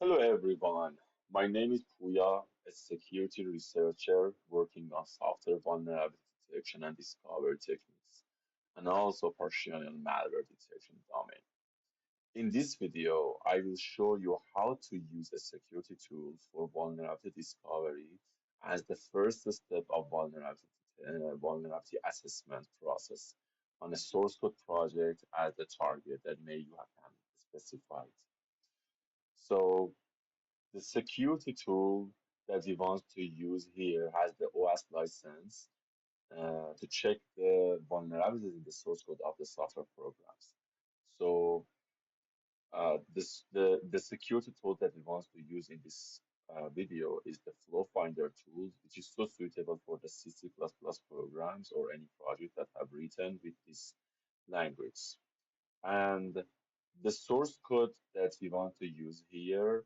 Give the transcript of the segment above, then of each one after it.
Hello everyone, my name is Puya, a security researcher working on software vulnerability detection and discovery techniques, and also partially on malware detection domain. In this video, I will show you how to use a security tool for vulnerability discovery as the first step of vulnerability assessment process on a source code project as the target that may you have specified. So the security tool that we want to use here has the OS license to check the vulnerabilities in the source code of the software programs. So the security tool that we want to use in this video is the Flawfinder tool, which is so suitable for the C++ programs or any project that have written with this language. And the source code that we want to use here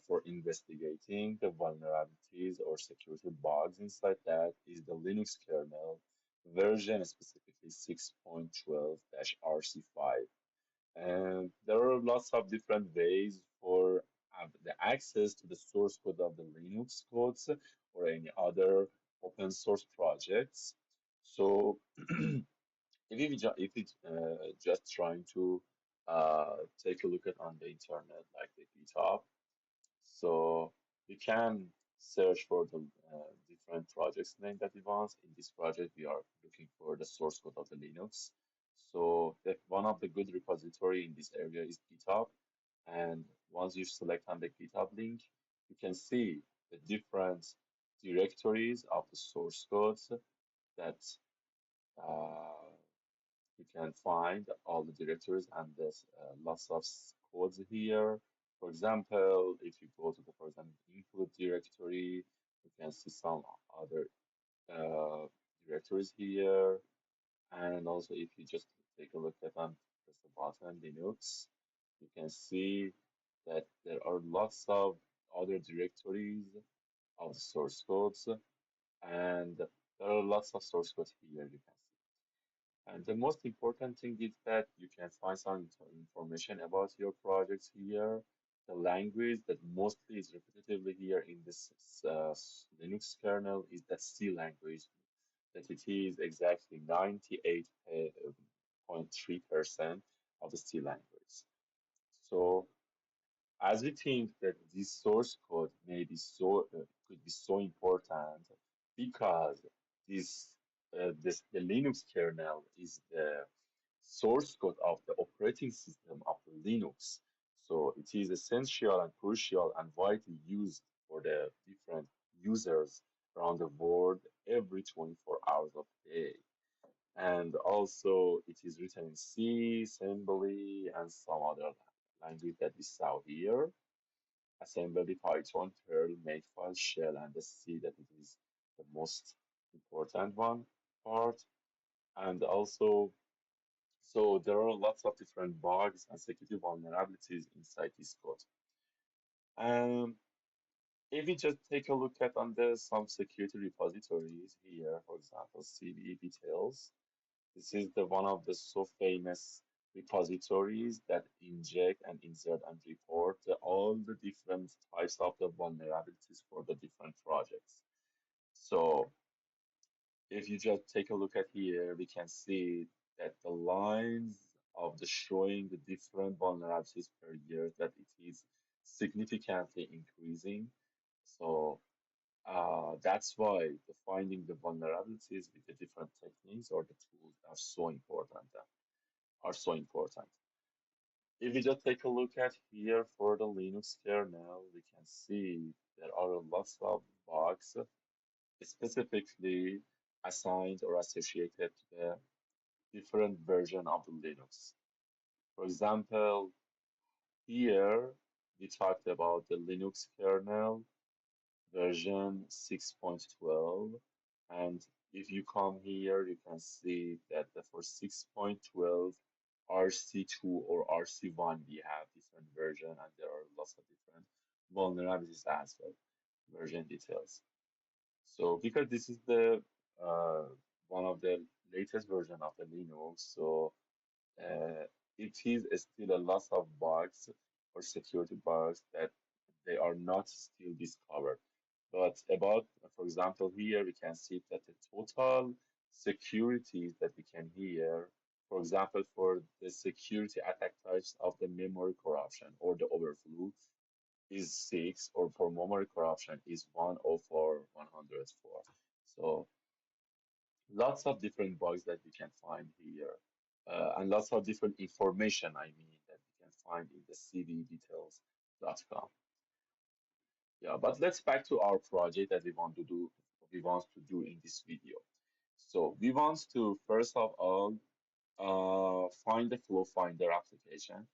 for investigating the vulnerabilities or security bugs inside that is the Linux kernel version, specifically 6.12-RC5. And there are lots of different ways for the access to the source code of the Linux codes or any other open source projects. So if we just trying to take a look at on the internet like the GitHub, so we can search for the different projects name that we want. In this project, we are looking for the source code of the Linux. So one of the good repository in this area is GitHub, and once you select on the GitHub link, you can see the different directories of the source codes that uh, you can find all the directories and there's lots of codes here. For example, if you go to the, for example, include directory, you can see some other uh, directories here. And also, if you just take a look at them, press the button, Linux, you can see that there are lots of other directories of the source codes, and there are lots of source codes here you can see. And the most important thing is that you can find some information about your projects here. The language that mostly is repetitively here in this Linux kernel is the C language, that it is exactly 98.3% of the C language. So as we think that this source code may be could be so important because the Linux kernel is the source code of the operating system of the Linux. So it is essential and crucial and widely used for the different users around the world every 24 hours of the day. And also it is written in C, assembly, and some other language that we saw here. Assembly, Python, Perl, Makefile, Shell, and the C that it is the most important one part. And also, so there are lots of different bugs and security vulnerabilities inside this code. Um, if we just take a look at on the some security repositories here, for example, CVE details. This is the one of the so famous repositories that inject and insert and report all the different types of the vulnerabilities for the different projects. So if you just take a look at here, we can see that the lines of the showing the different vulnerabilities per year that it is significantly increasing. So that's why the finding the vulnerabilities with the different techniques or the tools are so important. Are so important. If we just take a look at here for the Linux kernel, we can see there are lots of bugs specifically assigned or associated to the different version of the Linux. For example, here we talked about the Linux kernel version 6.12, and if you come here, you can see that for 6.12 RC2 or RC1, we have different version, and there are lots of different vulnerabilities as well, version details. So because this is the one of the latest version of the Linux, so it is still a lot of bugs or security bugs that they are not still discovered. But about, for example, here we can see that the total securities that we can hear, for example, for the security attack types of the memory corruption or the overflow is 6, or for memory corruption is 104, 104. So lots of different bugs that we can find here, and lots of different information, I mean, that we can find in the cvdetails.com. Yeah, but let's back to our project that we want to do in this video. So we want to first of all find the Flawfinder application,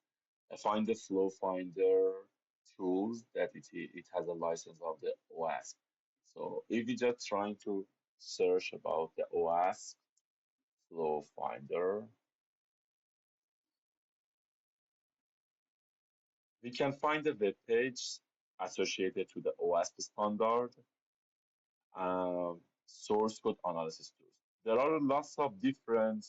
find the Flawfinder tools that it has a license of the OASP. So if we just trying to search about the OASP Flawfinder, we can find the web page associated to the OASP standard, source code analysis tools. There are lots of different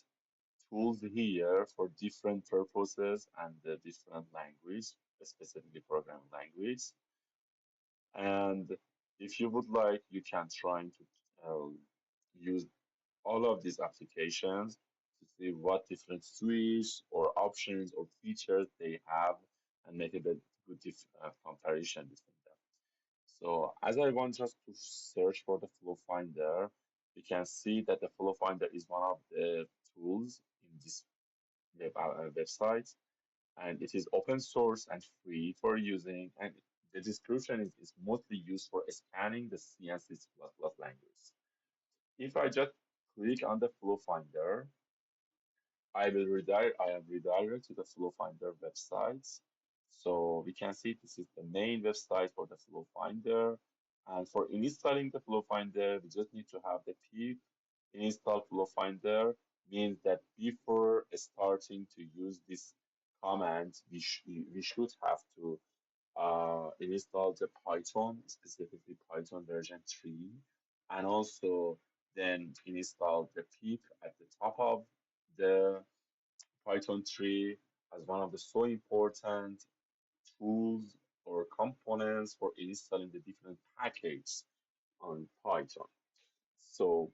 tools here for different purposes and the different language, specifically programming language. And if you would like, you can try to use all of these applications to see what different switch or options or features they have and make a good comparison between them. So as I want just to search for the Flow Finder, we can see that the Flow Finder is one of the tools in this website, and it is open source and free for using. And the description is mostly used for scanning the C and C++ language. If I just click on the Flow Finder, I am redirected to the Flow Finder website. So we can see this is the main website for the Flow Finder. And for installing the Flow Finder, we just need to have the pip install Flow Finder, means that before starting to use this command, we should have to install the Python, specifically Python version 3, and also then install the pip at the top of the Python 3 as one of the so important tools or components for installing the different packages on Python. So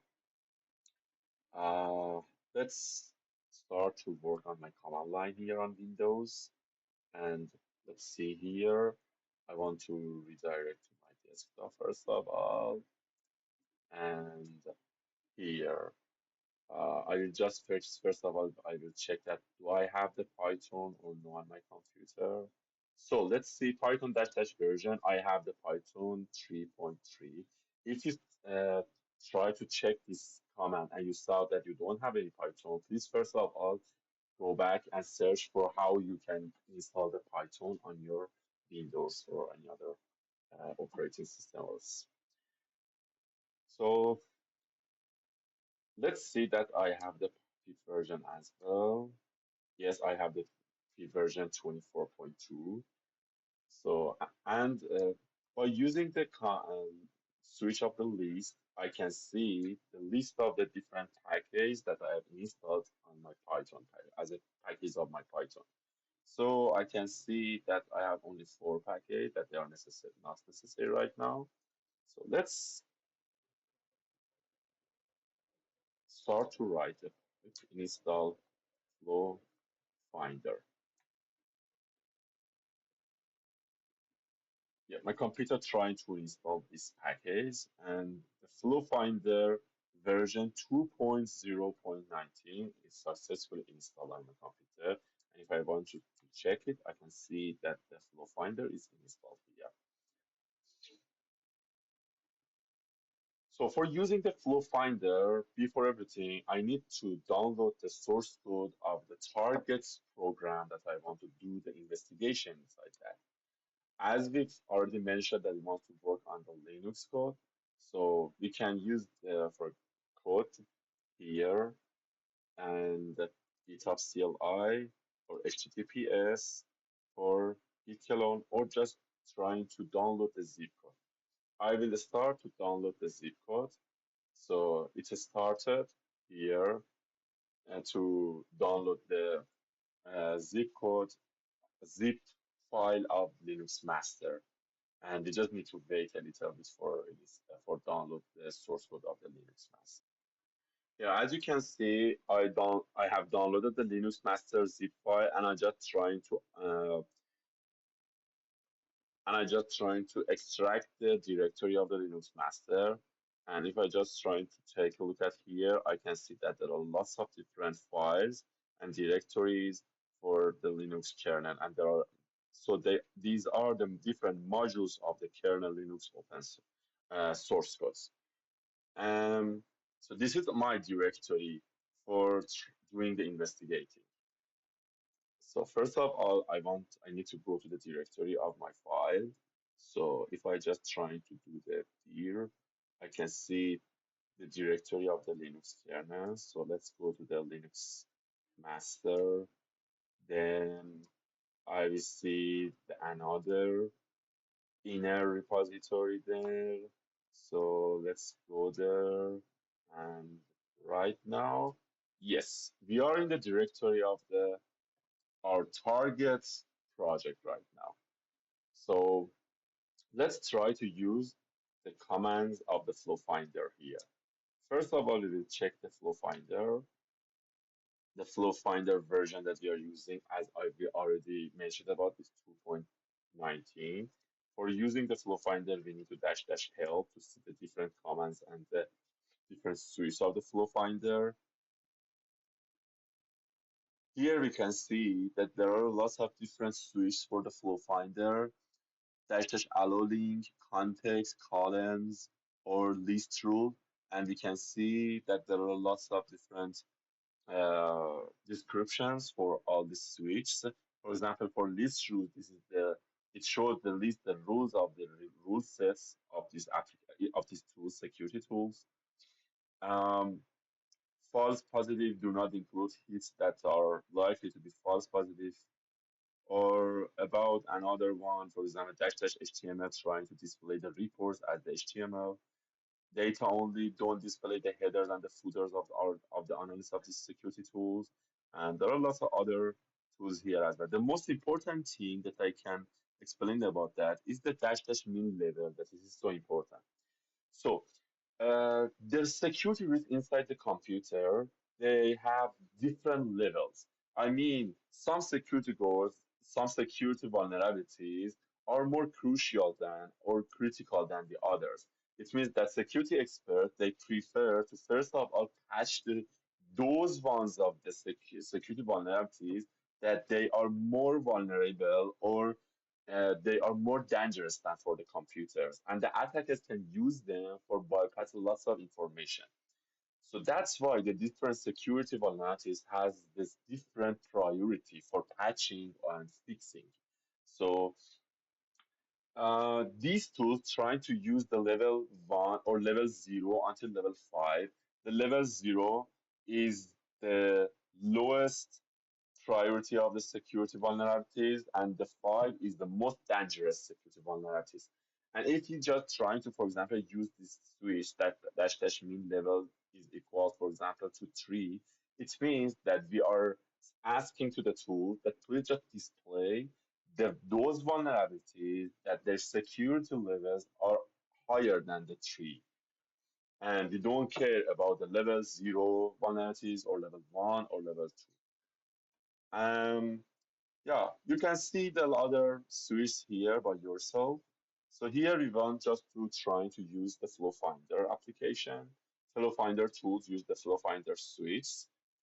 uh, let's start to work on my command line here on Windows. And let's see here. I want to redirect to my desktop first of all. And here, I will just first of all, I will check that do I have the Python or no on my computer. So let's see Python dash dash version. I have the Python 3.3. If you try to check this command and you saw that you don't have any Python, please first of all go back and search for how you can install the Python on your Windows or any other operating systems. So let's see that I have the P version as well. Yes, I have the P version 24.2. So, and by using the switch of the list, I can see the list of the different packages that I have installed on my Python as a package of my Python. So I can see that I have only 4 packages that they are not necessary right now. So let's start to write it. Install Flow Finder. Yeah, my computer trying to install this package, and the Flow Finder version 2.0.19 is successfully installed on my computer. And if I want to check it, I can see that the Flow Finder is installed here. So for using the Flow Finder, before everything, I need to download the source code of the targets program that I want to do the investigation inside that. As we've already mentioned that we want to work on the Linux code, so we can use for code here and GitHub CLI or HTTPS or git-clone or just trying to download the zip code. I will start to download the zip code. So it started here and to download the zip code, zip file of Linux master, and we just need to wait a little bit for download the source code of the Linux master. Yeah, as you can see, I have downloaded the Linux master zip file, and I'm just trying to extract the directory of the Linux master. And if I just trying to take a look at here, I can see that there are lots of different files and directories for the Linux kernel, and these are the different modules of the kernel Linux source codes. Um, so this is my directory for doing the investigating. So first of all, I need to go to the directory of my file. So if I just try to do the dir, I can see the directory of the Linux kernel. So let's go to the Linux master. Then I will see another inner repository there. So let's go there. And right now, yes, we are in the directory of our target project right now. So let's try to use the commands of the Flawfinder here. First of all, we will check the Flawfinder. The Flawfinder version that we are using, as we already mentioned about, is 2.19. For using the Flawfinder, we need to dash dash help to see the different commands and the different suites of the Flawfinder. Here we can see that there are lots of different suites for the Flawfinder. Dash dash allow link, context, columns, or list rule. And we can see that there are lots of different descriptions for all these switches. For example, for list rule, it shows the rules of the rule sets of these tools, security tools. Um, False positive do not include hits that are likely to be false positive, or about another one, for example, dash dash HTML trying to display the reports as the HTML. Data only, don't display the headers and the footers of the analysis of these security tools. And there are lots of other tools here as well. The most important thing that I can explain about that is the dash dash min level, that is so important. So their security risk inside the computer, they have different levels. I mean, some security goals, some security vulnerabilities are more crucial than or critical than the others. It means that security experts, they prefer to first of all patch those ones of the security vulnerabilities that they are more vulnerable or they are more dangerous than for the computers, and the attackers can use them for bypassing lots of information. So that's why the different security vulnerabilities has this different priority for patching and fixing. So these tools try to use the level 1 or level 0 until level 5. The level 0 is the lowest priority of the security vulnerabilities, and the 5 is the most dangerous security vulnerabilities. And if you're just trying to, for example, use this switch that dash dash min level is equal, for example, to 3, it means that we are asking to the tool that please just display those vulnerabilities that their security levels are higher than the 3. And we don't care about the level 0 vulnerabilities or level 1 or level 2. Yeah, you can see the other switch here by yourself. So here we want just to try to use the Flawfinder application. Flawfinder tools use the Flawfinder switch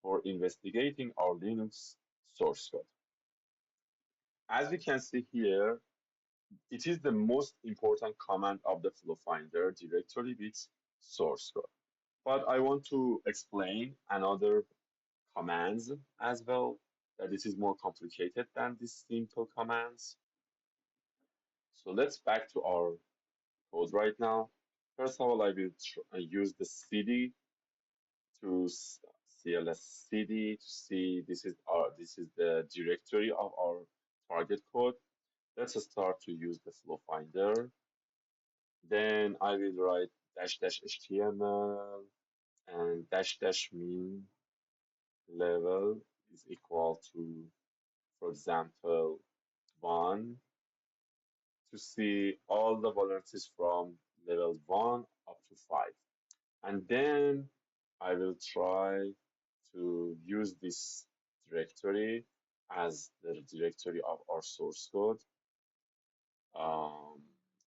for investigating our Linux source code. As we can see here, it is the most important command of the Flawfinder directory with source code. But I want to explain another commands as well, that this is more complicated than these simple commands. So let's back to our code right now. First of all, I will use the cd to cls cd to see this is the directory of our target code. Let's start to use the flow finder. Then I will write dash dash html and dash dash min level is equal to, for example, 1 to see all the vulnerabilities from level 1 up to 5. And then I will try to use this directory as the directory of our source code. I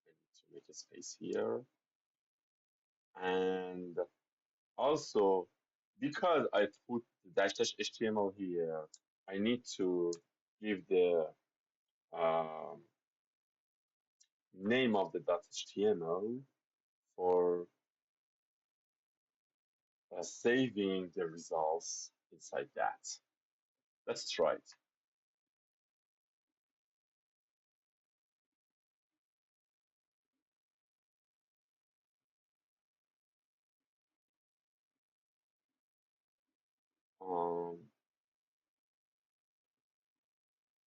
need to make a space here. And also, because I put the dash dash HTML here, I need to give the um, name of the .html for saving the results inside that. Let's try it. Um,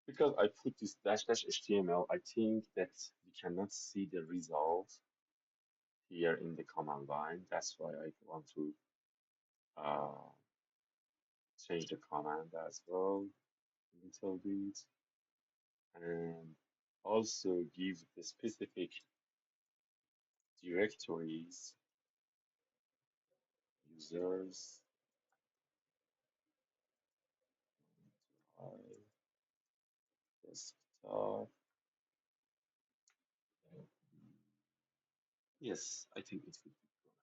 because I put this dash dash HTML, I think that we cannot see the result here in the command line. That's why I want to uh, change the command as well a little bit, and also give the specific directories, users, desktop. Yes, I think it would be correct.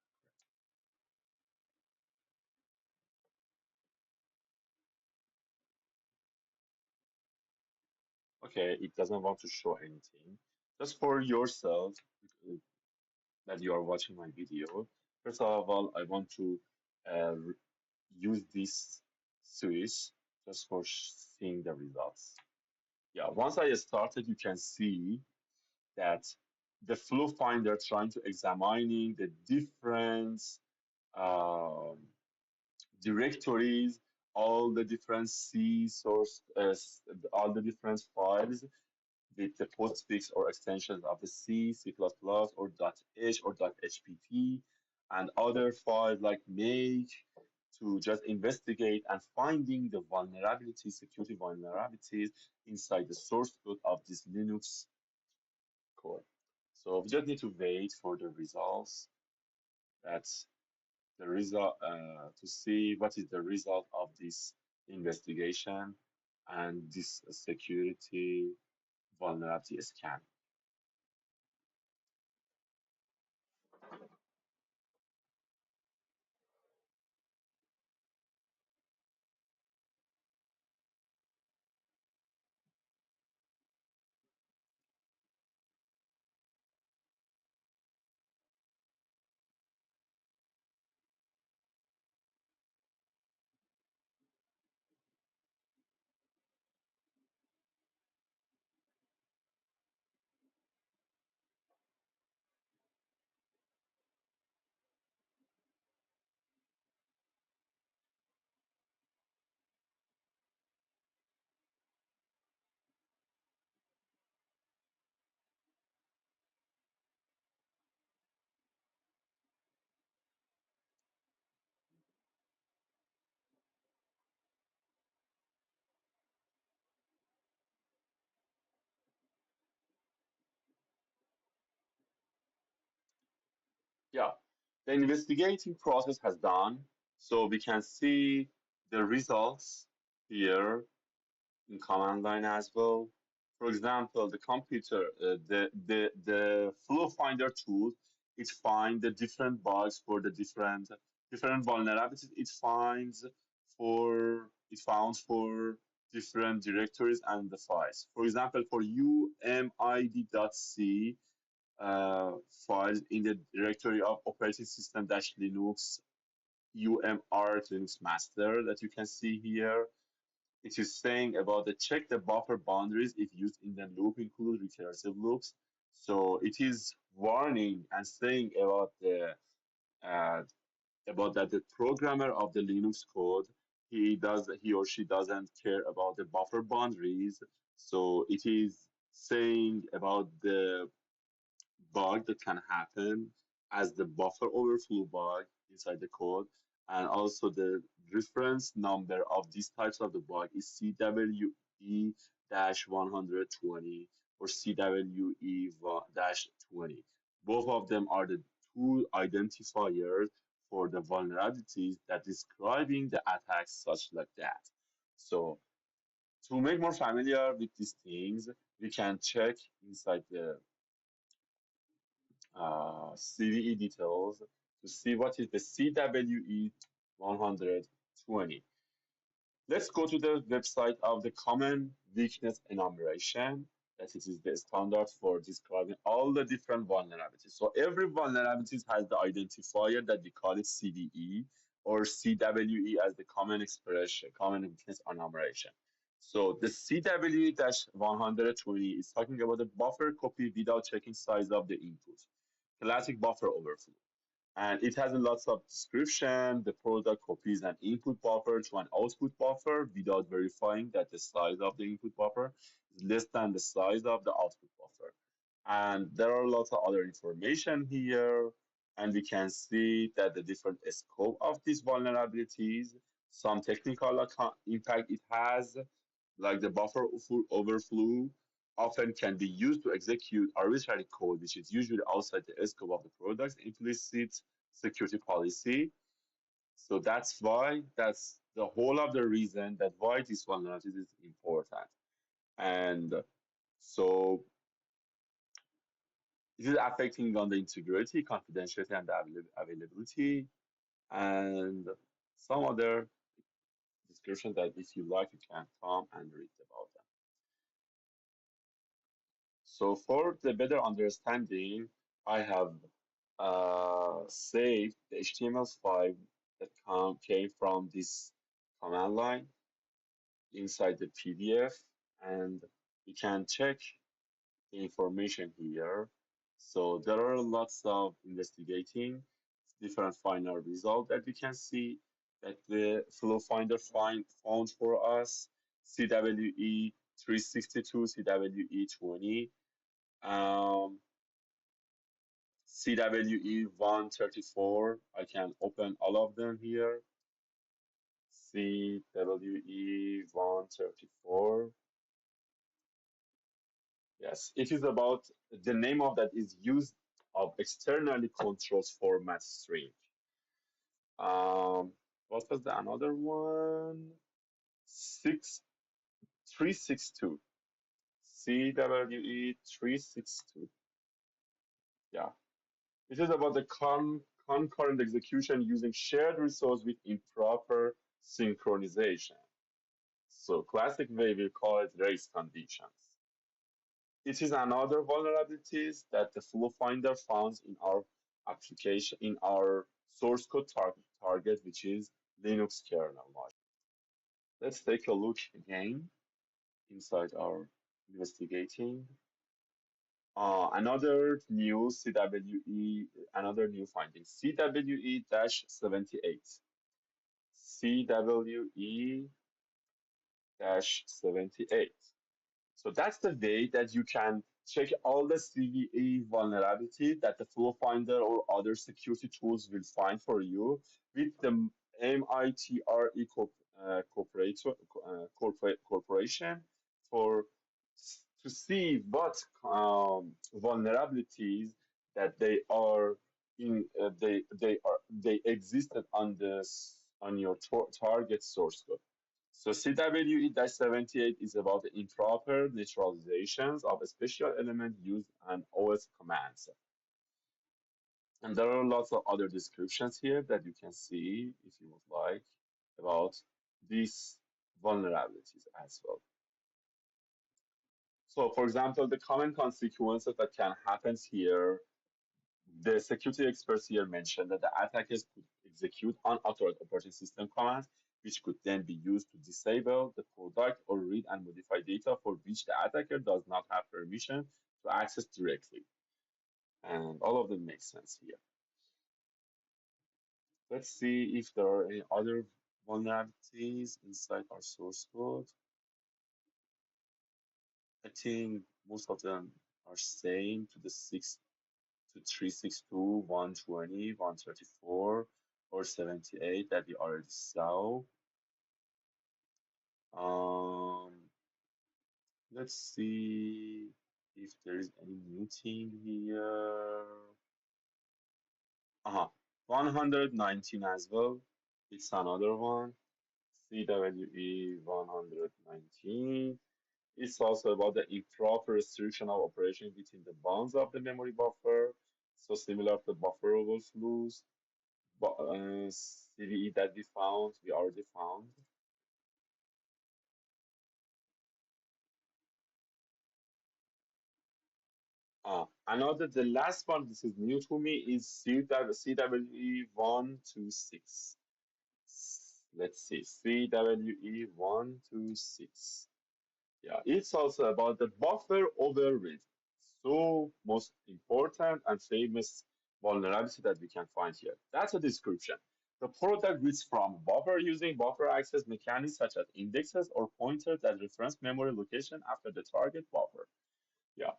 Okay, it doesn't want to show anything. Just for yourself, uh, that you are watching my video, first of all, I want to use this switch just for seeing the results. Yeah, once I started, you can see that the Flawfinder trying to examining the different um, directories, all the different C source, all the different files with the postfix or extensions of the C, C++, or .h or .hpt, and other files like make to just investigate and finding the vulnerabilities, security vulnerabilities inside the source code of this Linux core. So we just need to wait for the results. That's the result to see what is the result of this investigation and this security vulnerability scan. Yeah, the investigating process has done, so we can see the results here in command line as well. For example, the computer, the flow finder tool, it finds the different bugs for the different vulnerabilities. It founds for different directories and the files. For example, for umid.c files in the directory of operating system dash Linux umr Linux master that you can see here. It is saying about the check the buffer boundaries if used in the loop include recursive loops. So it is warning and saying uh, about that the programmer of the Linux code he or she doesn't care about the buffer boundaries. So it is saying about the bug that can happen as the buffer overflow bug inside the code. And also the reference number of these types of the bug is CWE-120 or CWE-20. Both of them are the two identifiers for the vulnerabilities that describing the attacks such like that. So to make more familiar with these things, we can check inside the CVE details to see what is the CWE 120. Let's go to the website of the Common Weakness Enumeration, that it is the standard for describing all the different vulnerabilities. So every vulnerability has the identifier that we call it CVE or CWE as the common expression, Common Weakness Enumeration. So the CWE-120 is talking about the buffer copy without checking size of the input. Classic buffer overflow, and it has a lots of description. The product copies an input buffer to an output buffer without verifying that the size of the input buffer is less than the size of the output buffer. And there are lots of other information here, and we can see that the different scope of these vulnerabilities, some technical impact it has, like the buffer overflow, often can be used to execute arbitrary code, which is usually outside the scope of the product's implicit security policy. So that's the whole of the reason that why this vulnerability is important. And so it is affecting on the integrity, confidentiality, and the availability, and some other description that if you like, you can come and read about them. So for the better understanding, I have saved the HTML file that came from this command line inside the PDF, and we can check the information here. So there are lots of investigating different final results that we can see that the Flawfinder found for us: CWE 362, CWE 20, CWE 134. I can open all of them here. CWE 134. Yes, it is about the name of that is used of externally controlled format string. What was the another one? 362. CWE 362. Yeah. It is about the concurrent execution using shared resource with improper synchronization. So classic way we call it race conditions. It is another vulnerabilities that the Flawfinder found in our application, in our source code target, which is Linux kernel module. Let's take a look again inside our investigating. Another new CWE, another new finding, CWE-78. CWE-78. So that's the way that you can check all the CVE vulnerability that the Flawfinder or other security tools will find for you with the MITRE corporation for to see what vulnerabilities that they existed on this on your target source code. So CWE-78 is about the improper neutralizations of a special element used on OS commands. And there are lots of other descriptions here that you can see if you would like about these vulnerabilities as well. So for example, the common consequences that can happen here, the security experts here mentioned that the attackers could execute unauthorized operating system commands, which could then be used to disable the product or read and modify data for which the attacker does not have permission to access directly. And all of them make sense here. Let's see if there are any other vulnerabilities inside our source code. I think most of them are same to the 362, 120, 134, or 78 that we already saw. Let's see if there is any new thing here. Uh-huh. 119 as well. It's another one. CWE 119. It's also about the improper restriction of operation within the bounds of the memory buffer. So similar to buffer overflows. But CVE that we already found. Another, the last one, this is new to me, is CWE 126. Let's see, CWE 126. Yeah, it's also about the buffer overread. So most important and famous vulnerability that we can find here. That's a description. The product reads from buffer using buffer access mechanisms such as indexes or pointers that reference memory location after the target buffer. Yeah.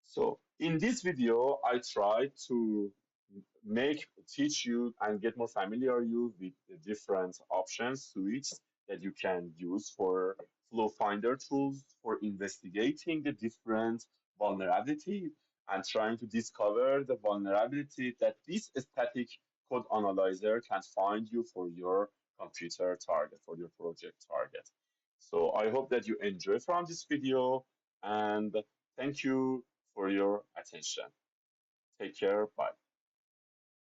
So in this video, I try to teach you and get more familiar you with the different options suites that you can use for Flawfinder tools for investigating the different vulnerability and trying to discover the vulnerability that this static code analyzer can find you for your computer target, for your project target. So I hope that you enjoy from this video and thank you for your attention. Take care. Bye.